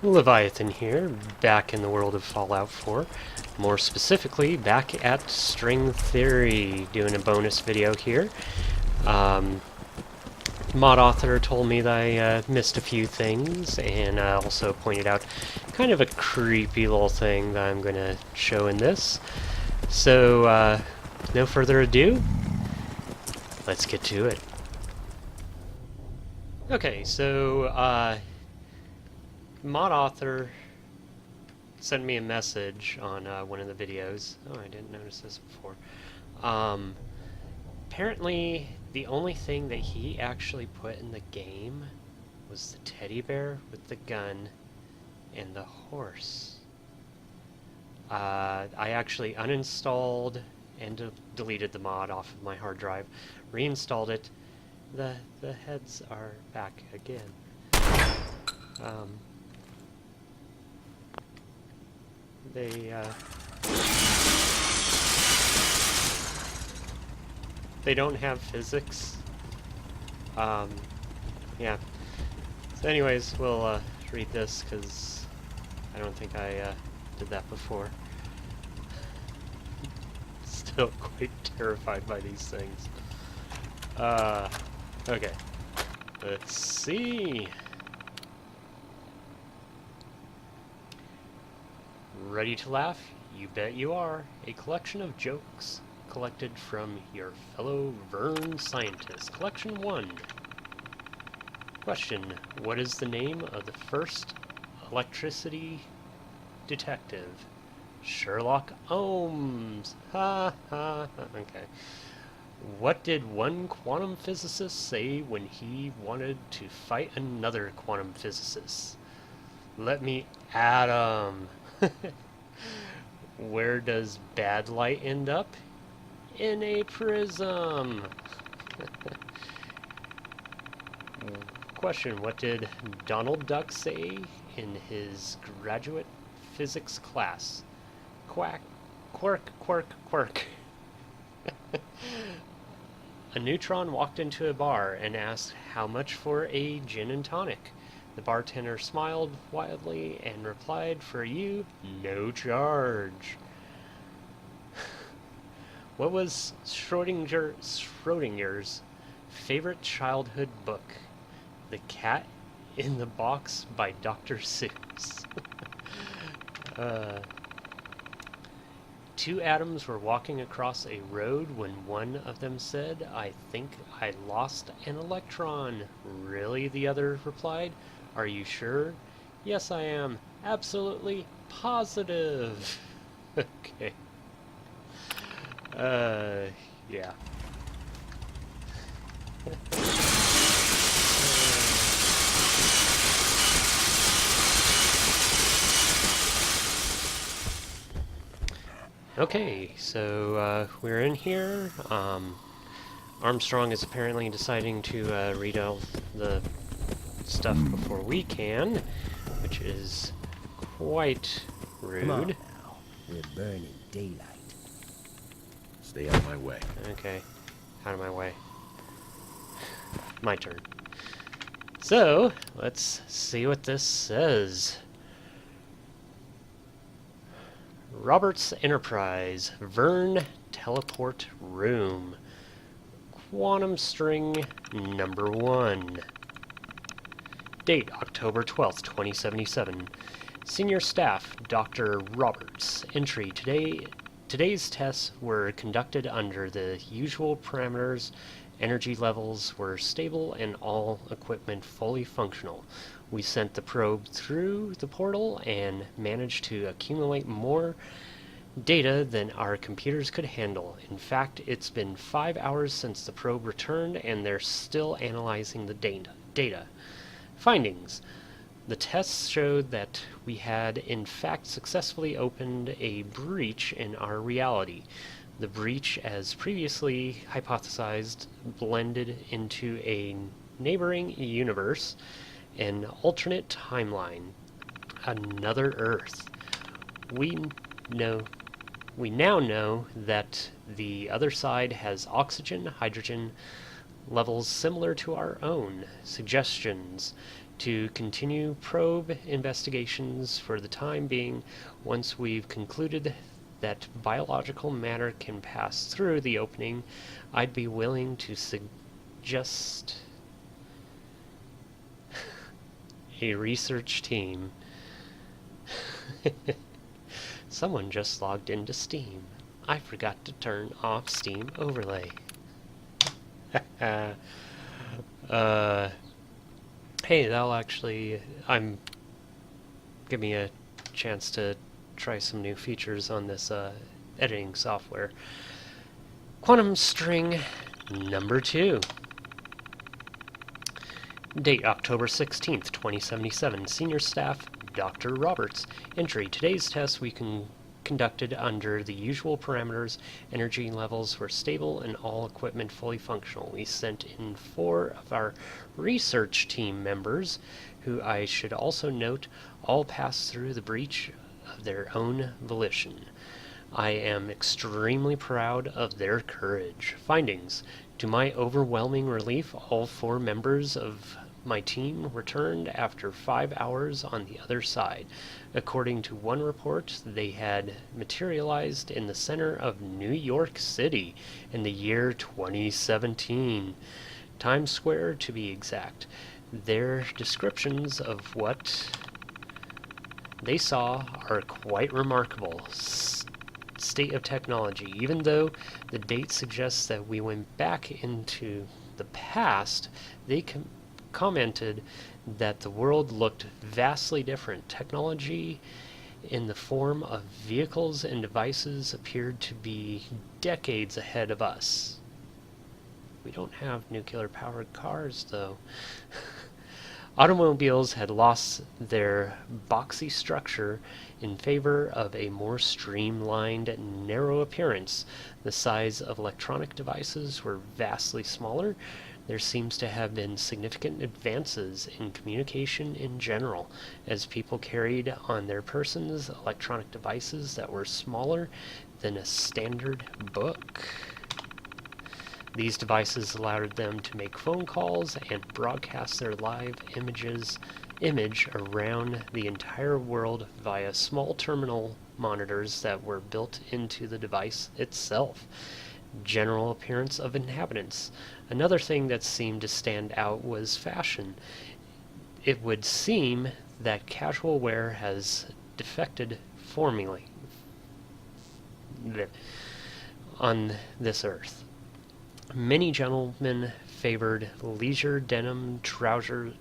Leviathan here, back in the world of Fallout 4. More specifically, back at String Theory, doing a bonus video here. Mod author told me that I missed a few things, and also pointed out kind of a creepy little thing that I'm going to show in this. So, no further ado, let's get to it. Okay, so, mod author sent me a message on one of the videos. Oh, I didn't notice this before. Apparently, the only thing that he actually put in the game was the teddy bear with the gun and the horse. I actually uninstalled and deleted the mod off of my hard drive, reinstalled it. The heads are back again. They don't have physics. Yeah. So anyways, we'll read this because I don't think I did that before. Still quite terrified by these things. Okay. Let's see. Ready to laugh? You bet you are. A collection of jokes collected from your fellow Vern scientists. Collection 1. Question: what is the name of the first electricity detective? Sherlock Holmes. Ha ha. Okay. What did one quantum physicist say when he wanted to fight another quantum physicist? Let me atom. Where does bad light end up? In a prism. Question: what did Donald Duck say in his graduate physics class? Quack, quirk, quirk, quirk. A neutron walked into a bar and asked how much for a gin and tonic. The bartender smiled wildly and replied, "For you, no charge." What was Schrodinger's favorite childhood book? The Cat in the Box by Dr. Seuss. Two atoms were walking across a road when one of them said, "I think I lost an electron." "Really?" the other replied. "Are you sure?" "Yes, I am. Absolutely positive." Okay. Yeah. Okay, so we're in here. Armstrong is apparently deciding to read out the stuff before we can, which is quite rude. Come on now. We're burning daylight. Stay out of my way. Okay, out of my way. My turn. So, let's see what this says. Roberts Enterprise, Vern Teleport Room. Quantum String number 1. Date, October 12th, 2077. Senior Staff, Dr. Roberts. Entry, today's tests were conducted under the usual parameters. Energy levels were stable and all equipment fully functional. We sent the probe through the portal and managed to accumulate more data than our computers could handle. In fact, it's been 5 hours since the probe returned and they're still analyzing the data. Findings. The tests showed that we had in fact successfully opened a breach in our reality. The breach, as previously hypothesized, blended into a neighboring universe, an alternate timeline, another Earth. We now know that the other side has oxygen, hydrogen levels similar to our own. Suggestions: to continue probe investigations for the time being. Once we've concluded that biological matter can pass through the opening, I'd be willing to suggest a research team. Someone just logged into Steam. I forgot to turn off Steam overlay. Hey, that'll actually give me a chance to try some new features on this editing software. Quantum string number 2. Date October 16th, 2077. Senior staff, Dr. Roberts. Entry: today's test we conducted under the usual parameters. Energy levels were stable and all equipment fully functional. We sent in 4 of our research team members, who I should also note all passed through the breach of their own volition. I am extremely proud of their courage. Findings: to my overwhelming relief, all 4 members of my team returned after 5 hours on the other side. According to one report, they had materialized in the center of New York City in the year 2017. Times Square, to be exact. Their descriptions of what they saw are quite remarkable. State of technology. Even though the date suggests that we went back into the past, they commented that the world looked vastly different. Technology in the form of vehicles and devices appeared to be decades ahead of us. We don't have nuclear-powered cars, though. Automobiles had lost their boxy structure in favor of a more streamlined, narrow appearance. The size of electronic devices were vastly smaller. There seems to have been significant advances in communication in general, as people carried on their persons electronic devices that were smaller than a standard book. These devices allowed them to make phone calls and broadcast their live image around the entire world via small terminal monitors that were built into the device itself. General appearance of inhabitants. Another thing that seemed to stand out was fashion. It would seem that casual wear has defected formally on this earth. Many gentlemen favored leisure denim trousers,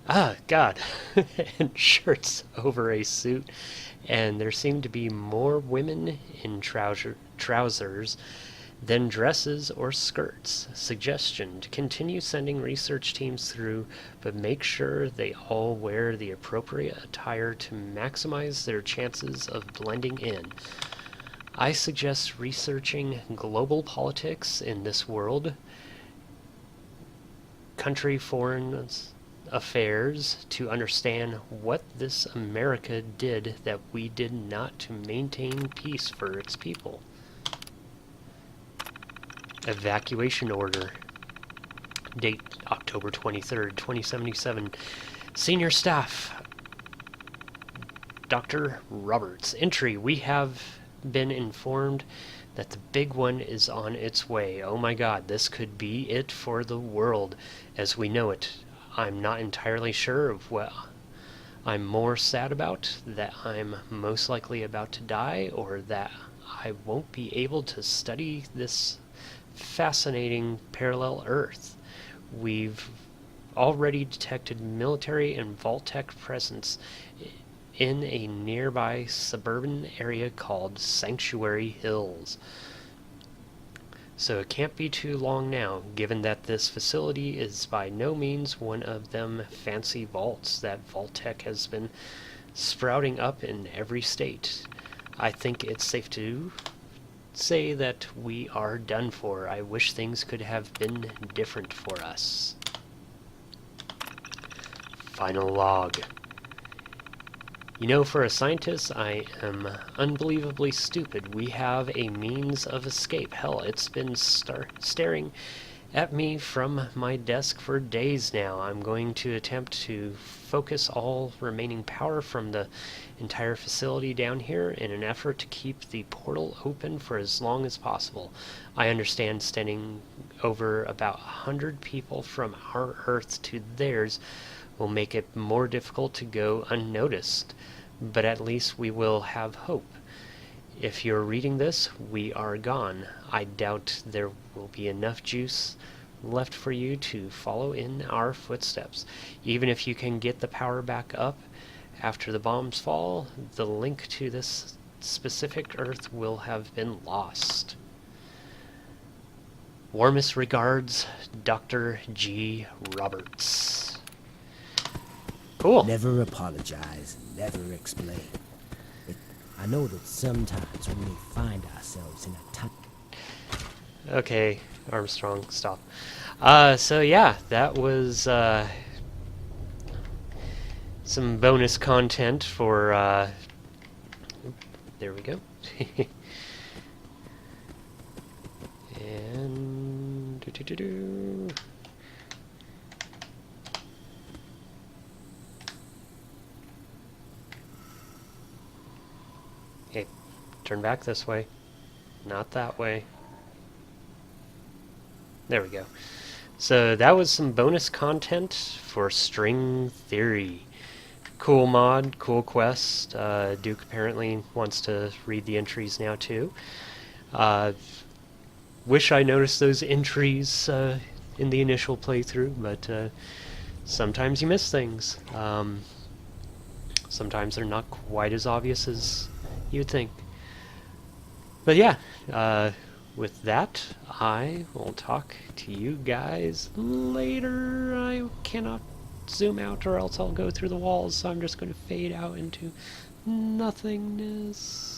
and shirts over a suit, and there seemed to be more women in trousers than dresses or skirts. Suggestion: to continue sending research teams through, but make sure they all wear the appropriate attire to maximize their chances of blending in. I suggest researching global politics in this world, country foreign affairs, to understand what this America did that we did not to maintain peace for its people. Evacuation order. Date October 23rd, 2077. Senior staff, Dr. Roberts. Entry: we have been informed that the big one is on its way. Oh my god, this could be it for the world as we know it. I'm not entirely sure of what I'm more sad about, that I'm most likely about to die, or that I won't be able to study this fascinating parallel Earth. We've already detected military and Vault-Tec presence in a nearby suburban area called Sanctuary Hills. So it can't be too long now, given that this facility is by no means one of them fancy vaults that Vault-Tec has been sprouting up in every state. I think it's safe to say that we are done for. I wish things could have been different for us. Final log. You know, for a scientist, I am unbelievably stupid. We have a means of escape. Hell, it's been staring at me from my desk for days now. I'm going to attempt to focus all remaining power from the entire facility down here in an effort to keep the portal open for as long as possible. I understand sending over about 100 people from our Earth to theirs will make it more difficult to go unnoticed, but at least we will have hope. If you're reading this, we are gone. I doubt there will be enough juice left for you to follow in our footsteps. Even if you can get the power back up after the bombs fall, the link to this specific Earth will have been lost. Warmest regards, Dr. G. Roberts. Cool. Never apologize, never explain. I know that sometimes we may find ourselves in a tight... Okay, Armstrong, stop. So yeah, that was some bonus content for there we go. And hey, turn back this way, not that way. There we go. So that was some bonus content for String Theory. Cool mod, cool quest. Duke apparently wants to read the entries now too. Wish I noticed those entries in the initial playthrough, but sometimes you miss things. Sometimes they're not quite as obvious as you'd think. But yeah, with that, I will talk to you guys later. I cannot zoom out or else I'll go through the walls, so I'm just going to fade out into nothingness.